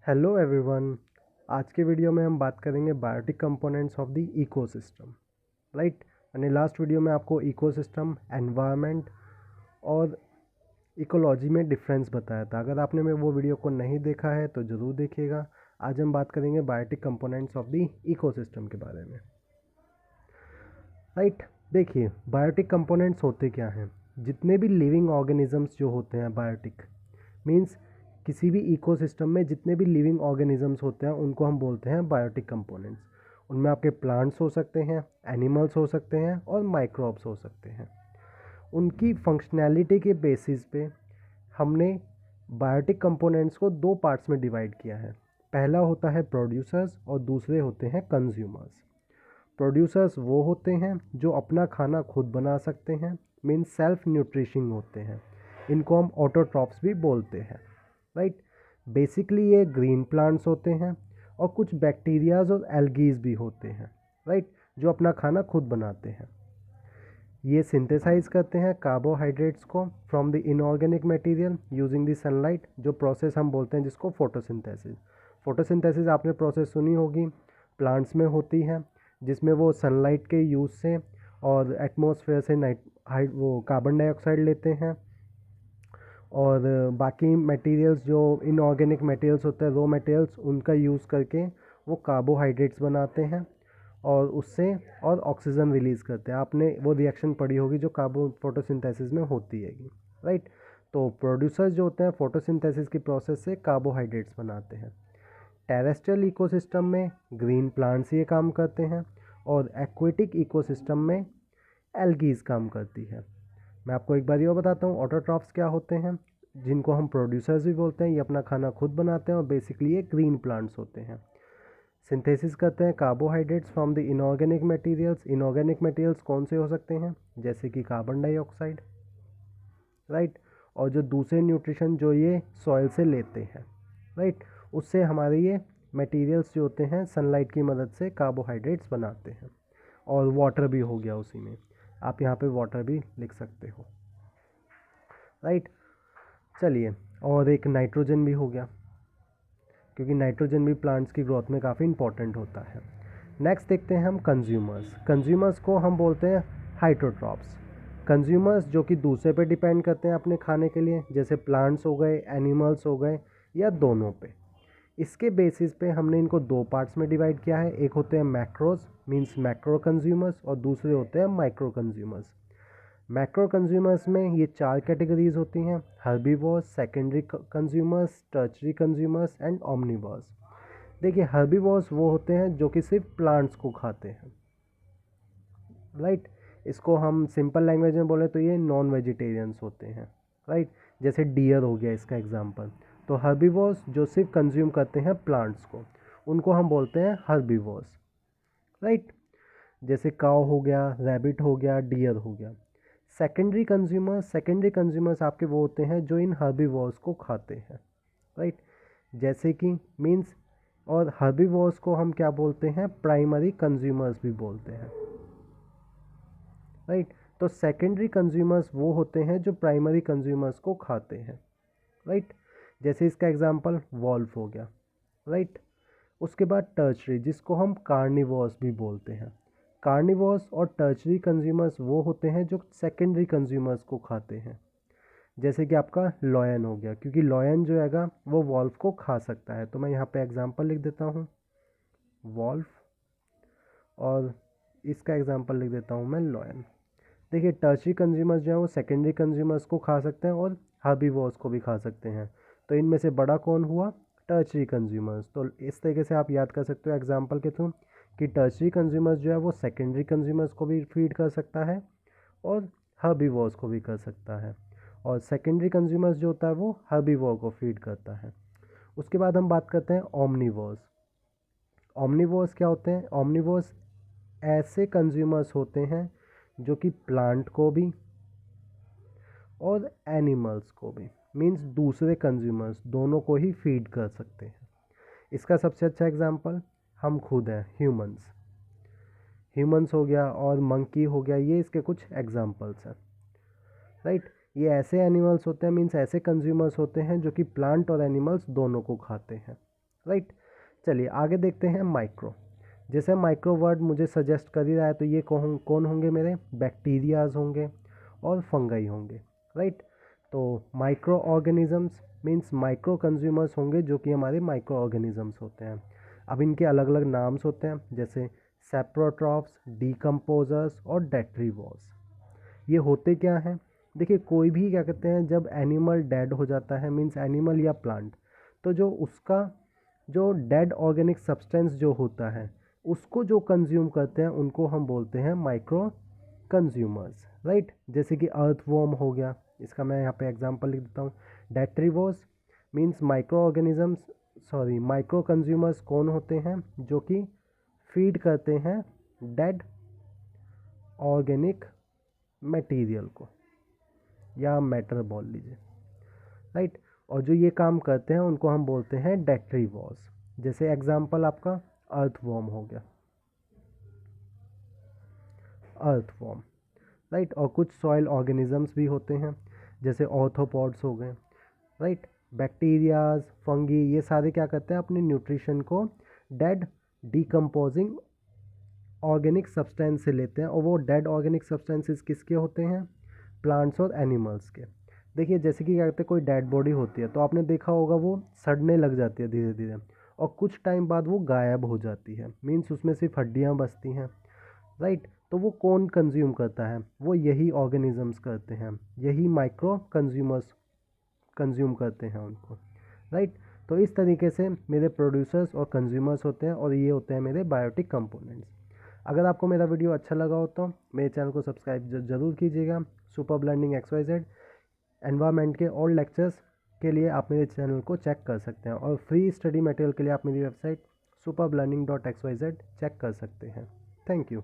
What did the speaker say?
Hello everyone. आज के video में हम बात करेंगे biotic components of the ecosystem. Right. मैंने लास्ट वीडियो में आपको इकोसिस्टम, एनवायरनमेंट और इकोलॉजी में डिफरेंस बताया था। अगर आपने में वो वीडियो को नहीं देखा है तो ज़रूर देखिएगा। आज हम बात करेंगे biotic components of the ecosystem के बारे में। राइट। देखिए, बायोटिक कंपोनेंट्स होते क्या हैं। जितने भी लिविंग ऑर्गेनिजम्स जो होते हैं, बायोटिक मीन्स किसी भी इकोसिस्टम में जितने भी लिविंग ऑर्गेनिजम्स होते हैं उनको हम बोलते हैं बायोटिक कंपोनेंट्स। उनमें आपके प्लांट्स हो सकते हैं, एनिमल्स हो सकते हैं और माइक्रोब्स हो सकते हैं। उनकी फंक्शनैलिटी के बेसिस पे हमने बायोटिक कंपोनेंट्स को दो पार्ट्स में डिवाइड किया है। पहला होता है प्रोड्यूसर्स और दूसरे होते हैं कंज्यूमर्स। प्रोड्यूसर्स वो होते हैं जो अपना खाना खुद बना सकते हैं, मीन्स सेल्फ न्यूट्रिशिंग होते हैं। इनको हम ऑटोट्रॉप्स भी बोलते हैं। राइट। बेसिकली ये ग्रीन प्लांट्स होते हैं और कुछ बैक्टीरियाज और एल्गीज भी होते हैं। राइट। जो अपना खाना खुद बनाते हैं। ये सिंथेसाइज करते हैं कार्बोहाइड्रेट्स को from the inorganic material using the sunlight, जो प्रोसेस हम बोलते हैं जिसको फोटोसिंथेसिस। फोटोसिंथेसिस आपने प्रोसेस सुनी होगी, प्लांट्स में होती है, जिसमें वो सनलाइट के यूज़ से और एटमॉस्फेयर से वो कार्बन डाइऑक्साइड लेते हैं और बाकी मटेरियल्स जो इनऑर्गेनिक मटेरियल्स होते हैं, रॉ मटेरियल्स, उनका यूज़ करके वो कार्बोहाइड्रेट्स बनाते हैं और उससे और ऑक्सीजन रिलीज़ करते हैं। आपने वो रिएक्शन पढ़ी होगी जो कार्बो फोटोसिंथेसिस में होती है। राइट। तो प्रोड्यूसर्स जो होते हैं फोटोसिंथेसिस की प्रोसेस से कार्बोहाइड्रेट्स बनाते हैं। टेरेस्ट्रियल इकोसिस्टम में ग्रीन प्लांट्स ये काम करते हैं और एक्वेटिक इकोसिस्टम में एल्गीज काम करती है। मैं आपको एक बार ये बताता हूँ ऑटोट्रॉफ्स क्या होते हैं, जिनको हम प्रोड्यूसर्स भी बोलते हैं। ये अपना खाना खुद बनाते हैं और बेसिकली ये ग्रीन प्लांट्स होते हैं। सिंथेसिस करते हैं carbohydrates from the inorganic materials. Inorganic materials कौन से हो सकते हैं, जैसे कि कार्बन डाइऑक्साइड। राइट। और जो दूसरे न्यूट्रिशन जो ये सॉइल से लेते हैं, राइट, उससे हमारे ये मटेरियल्स जो होते हैं सनलाइट की मदद से कार्बोहाइड्रेट्स बनाते हैं। और वाटर भी हो गया उसी में, आप यहाँ पे वाटर भी लिख सकते हो। राइट। चलिए, और एक नाइट्रोजन भी हो गया, क्योंकि नाइट्रोजन भी प्लांट्स की ग्रोथ में काफ़ी इंपॉर्टेंट होता है। नेक्स्ट देखते हैं हम कंज्यूमर्स। कंज्यूमर्स को हम बोलते हैं हाइट्रोट्रॉप्स। कंज्यूमर्स जो कि दूसरे पे डिपेंड करते हैं अपने खाने के लिए, जैसे प्लांट्स हो गए, एनिमल्स हो गए, या दोनों पे। इसके बेसिस पे हमने इनको दो पार्ट्स में डिवाइड किया है। एक होते हैं मैक्रोज मींस मैक्रो कंज्यूमर्स और दूसरे होते हैं माइक्रो कंज्यूमर्स। मैक्रो कंज्यूमर्स में ये चार कैटेगरीज होती हैं: herbivores, secondary consumers, tertiary consumers and omnivores. देखिए, हर्बीवोर्स वो होते हैं जो कि सिर्फ प्लांट्स को खाते हैं। राइट। इसको हम सिंपल लैंग्वेज में बोले तो ये नॉन वेजिटेरियंस होते हैं। राइट। जैसे डियर हो गया इसका एग्जांपल। तो हर्बीवोर्स जो सिर्फ कंज्यूम करते हैं प्लांट्स को, उनको हम बोलते हैं हर्बीवोर्स। राइट। जैसे काऊ हो गया, रैबिट हो गया, डियर हो गया। सेकेंडरी कंज्यूमर्स आपके वो होते हैं जो इन हर्बीवोर्स को खाते हैं। राइट। जैसे कि मीन्स, और हर्बीवोर्स को हम क्या बोलते हैं, प्राइमरी कंज्यूमर्स भी बोलते हैं। राइट। तो सेकेंडरी कंज्यूमर्स वो होते हैं जो प्राइमरी कंज्यूमर्स को खाते हैं। राइट। जैसे इसका एग्जांपल वॉल्फ हो गया। राइट। उसके बाद टर्चरी, जिसको हम कार्निवोर्स भी बोलते हैं। कार्निवोर्स और टर्चरी कंज्यूमर्स वो होते हैं जो सेकेंडरी कंज्यूमर्स को खाते हैं। जैसे कि आपका लॉयन हो गया, क्योंकि लॉयन जो हैगा वो वॉल्फ को खा सकता है। तो मैं यहाँ पे एग्जांपल लिख देता हूँ वॉल्फ, और इसका एग्जांपल लिख देता हूँ मैं लॉयन। देखिए, टर्चरी कंज्यूमर्स जो है वो सेकेंडरी कंज्यूमर्स को खा सकते हैं और हर्बीवोर्स को भी खा सकते हैं। तो इनमें से बड़ा कौन हुआ, टर्चरी कंज्यूमर्स। तो इस तरीके से आप याद कर सकते हो एग्जांपल के थ्रू कि टर्चरी कंज्यूमर्स जो है वो सेकेंडरी कंज्यूमर्स को भी फीड कर सकता है और हर्बीवोर्स को भी कर सकता है, और सेकेंडरी कंज्यूमर्स जो होता है वो हर्बीवोर को फीड करता है। उसके बाद हम बात करते हैं ओमनिवोर्स। ओमनिवोर्स क्या होते हैं, ओमनिवोर्स ऐसे कंज्यूमर्स होते हैं जो कि प्लांट को भी और एनिमल्स को भी, मींस दूसरे कंज्यूमर्स दोनों को ही फीड कर सकते हैं। इसका सबसे अच्छा एग्जांपल हम खुद हैं, ह्यूमंस हो गया और मंकी हो गया, ये इसके कुछ एग्जांपल्स हैं। राइट। ये ऐसे एनिमल्स होते हैं, मींस ऐसे कंज्यूमर्स होते हैं जो कि प्लांट और एनिमल्स दोनों को खाते हैं। राइट। चलिए आगे देखते हैं माइक्रो। जैसे माइक्रो वर्ड मुझे सजेस्ट कर ही रहा है, तो ये कौन होंगे मेरे? बैक्टीरियाज होंगे और फंगाई होंगे, राइट। तो micro organisms means micro consumers होंगे, जो कि हमारे माइक्रो ऑर्गेनिजम्स होते हैं। अब इनके अलग अलग नाम्स होते हैं, जैसे सेप्रोट्रॉफ्स, डीकम्पोजर्स और डेट्रीवोर्स। ये होते क्या हैं? देखिए, कोई भी क्या कहते हैं, जब एनिमल डेड हो जाता है, मीन्स एनिमल या प्लांट, तो जो उसका जो डेड ऑर्गेनिक सब्सटेंस जो होता है, उसको जो कंज्यूम करते हैं, उनको हम बोलते हैं माइक्रो कंज्यूमर्स, राइट। जैसे कि अर्थवॉर्म हो गया, इसका मैं यहाँ पे एग्जांपल लिख देता हूँ। Detritivores means microorganisms, sorry micro consumers कौन होते हैं? जो कि फीड करते हैं डेड ऑर्गेनिक मटेरियल को, या मैटर बोल लीजिए, राइट। और जो ये काम करते हैं उनको हम बोलते हैं डेट्रीवोर्स। जैसे एग्जांपल आपका अर्थवॉर्म हो गया, अर्थवॉर्म, राइट। और कुछ सॉइल ऑर्गेनिजम्स भी होते हैं, जैसे ऑर्थोपॉड्स हो गए, राइट। बैक्टीरियाज, फंगी, ये सारे क्या करते हैं? अपने न्यूट्रिशन को डेड डिकम्पोजिंग ऑर्गेनिक सब्सटेंस से लेते हैं, और वो डेड ऑर्गेनिक सब्सटेंसेस किसके होते हैं? प्लांट्स और एनिमल्स के। देखिए, जैसे कि क्या कहते हैं, कोई डेड बॉडी होती है तो आपने देखा होगा वो सड़ने लग जाती है धीरे धीरे, और कुछ टाइम बाद वो गायब हो जाती है, मीन्स उसमें सिर्फ हड्डियाँ बचती हैं, राइट। तो वो कौन कंज्यूम करता है? वो यही ऑर्गेनिजम्स करते हैं, यही माइक्रो कंज्यूमर्स कंज्यूम करते हैं उनको, राइट। तो इस तरीके से मेरे प्रोड्यूसर्स और कंज्यूमर्स होते हैं, और ये होते हैं मेरे बायोटिक कंपोनेंट्स। अगर आपको मेरा वीडियो अच्छा लगा हो तो मेरे चैनल को सब्सक्राइब ज़रूर कीजिएगा। सुपर लर्निंग XYZ एनवायरनमेंट के और लेक्चर्स के लिए आप मेरे चैनल को चेक कर सकते हैं, और फ्री स्टडी मटेरियल के लिए आप मेरी वेबसाइट superlearning.xyz चेक कर सकते हैं। Thank you.